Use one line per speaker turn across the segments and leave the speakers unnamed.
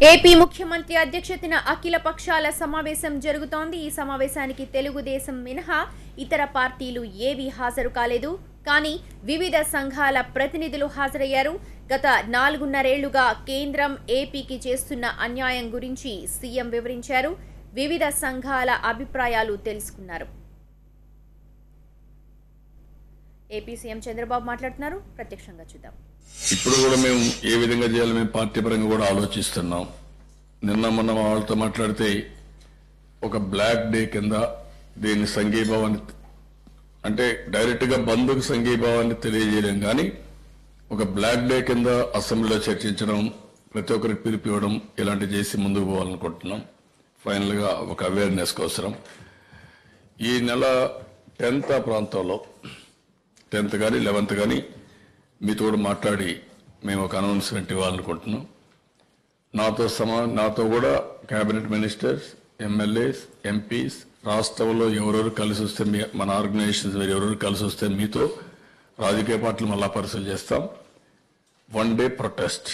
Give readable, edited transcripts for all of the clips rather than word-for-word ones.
AP ముఖ్యమంత్రి అధ్యక్షతన అఖిల పక్షాల సమావేశం జరుగుతోంది. ఈ సమావేశానికి తెలుగుదేశం మినహా ఇతర పార్టీలు ఏవీ హాజరు కాలేదు. కానీ వివిధ సంఘాల ప్రతినిధులు హాజరయ్యారు. గత 4.5 ఏళ్లుగా కేంద్రం ఏపీకి చేస్తున్న అన్యాయం గురించి సీఎం వివరించారు. వివిధ సంఘాల అభిప్రాయాలు తెలుసుకున్నారు. ఏపీ సీఎం చంద్రబాబు మాట్లాడుతున్నారు. ప్రత్యక్షంగా చూద్దాం.
ఇప్పుడు కూడా మేము ఏ విధంగా చేయాలి మేము పార్టీ పరంగా కూడా ఆలోచిస్తున్నాం. నిన్న మొన్న వాళ్ళతో మాట్లాడితే ఒక బ్లాక్ డే కింద దీన్ని సంఘీభావాన్ని అంటే డైరెక్ట్ గా బంధుకు సంఘీభావాన్ని తెలియజేయడం కానీ ఒక బ్లాక్ డే కింద అసెంబ్లీలో చర్చించడం, ప్రతి ఒక్కరికి పిలుపు ఇవ్వడం ఇలాంటివి చేసి ముందుకు పోవాలనుకుంటున్నాం. ఫైనల్ గా ఒక అవేర్నెస్ కోసరం ఈ నెల 10th ప్రాంతంలో 10th కానీ 11th కానీ మీతో కూడా మాట్లాడి మేము ఒక అనౌన్స్మెంట్ ఇవ్వాలనుకుంటున్నాం. నాతో కూడా కేబినెట్ మినిస్టర్స్, ఎమ్మెల్యేస్, ఎంపీస్, రాష్ట్రంలో ఎవరెవరు కలిసి వస్తే మన ఆర్గనైజేషన్స్ ఎవరెవరు కలిసి వస్తే మీతో రాజకీయ పార్టీలు మళ్ళా పరిశీలన చేస్తాం. 1 డే ప్రొటెస్ట్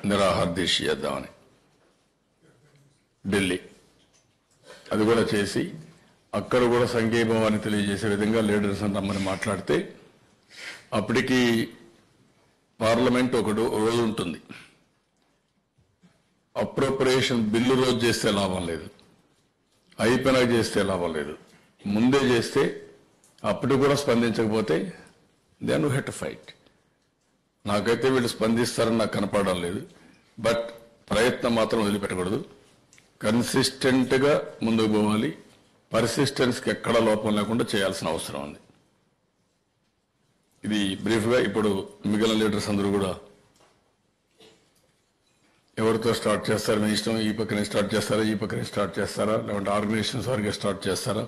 నిరాహార దీక్ష చేద్దామని ఢిల్లీ అది కూడా చేసి అక్కడ కూడా సంఘీభావాన్ని తెలియజేసే విధంగా లీడర్స్ రమ్మని మాట్లాడితే అప్పటికి పార్లమెంట్ ఒక రోజు ఉంటుంది. అప్రోప్రియేషన్ బిల్లు రోజు చేస్తే లాభం లేదు, అయిపోయినా చేస్తే లాభం లేదు. ముందే చేస్తే అప్పటికి కూడా స్పందించకపోతే then we have to fight. నాకైతే వీళ్ళు స్పందిస్తారని నాకు కనపడడం లేదు. బట్ ప్రయత్నం మాత్రం వదిలిపెట్టకూడదు. కన్సిస్టెంట్ గా ముందుకు పోవాలి. పర్సిస్టెన్స్కి ఎక్కడ లోపం లేకుండా చేయాల్సిన అవసరం ఉంది. ఇది బ్రీఫ్ గా. ఇప్పుడు మిగిలిన లీడర్స్ అందరూ కూడా ఎవరితో స్టార్ట్ చేస్తారు మీ ఇష్టం. ఈ పక్కనే స్టార్ట్ చేస్తారా, ఈ పక్కనే స్టార్ట్ చేస్తారా, లేదంటే ఆర్గనైజేషన్స్ వారికి స్టార్ట్ చేస్తారా?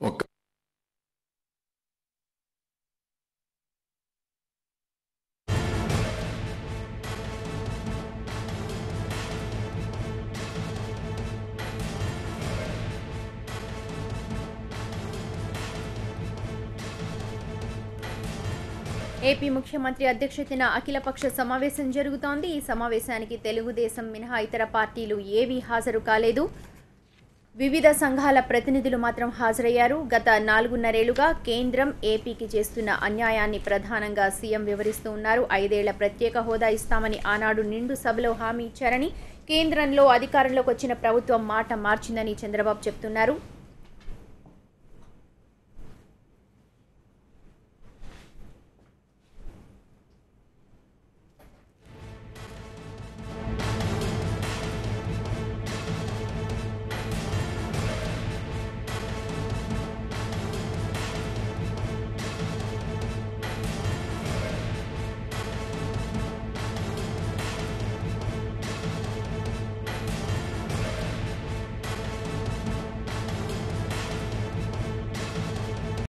ఒక్క
ఏపీ ముఖ్యమంత్రి అధ్యక్షతన అఖిలపక్ష సమావేశం జరుగుతోంది. ఈ సమావేశానికి తెలుగుదేశం మినహా ఇతర పార్టీలు ఏవీ హాజరు కాలేదు. వివిధ సంఘాల ప్రతినిధులు మాత్రం హాజరయ్యారు. గత 4.5 ఏళ్లుగా కేంద్రం ఏపీకి చేస్తున్న అన్యాయాన్ని ప్రధానంగా సీఎం వివరిస్తూ ఉన్నారు. 5 ఏళ్ల ప్రత్యేక హోదా ఇస్తామని ఆనాడు నిండు సభలో హామీ ఇచ్చారని, కేంద్రంలో అధికారంలోకి వచ్చిన ప్రభుత్వం మాట మార్చిందని చంద్రబాబు చెప్తున్నారు.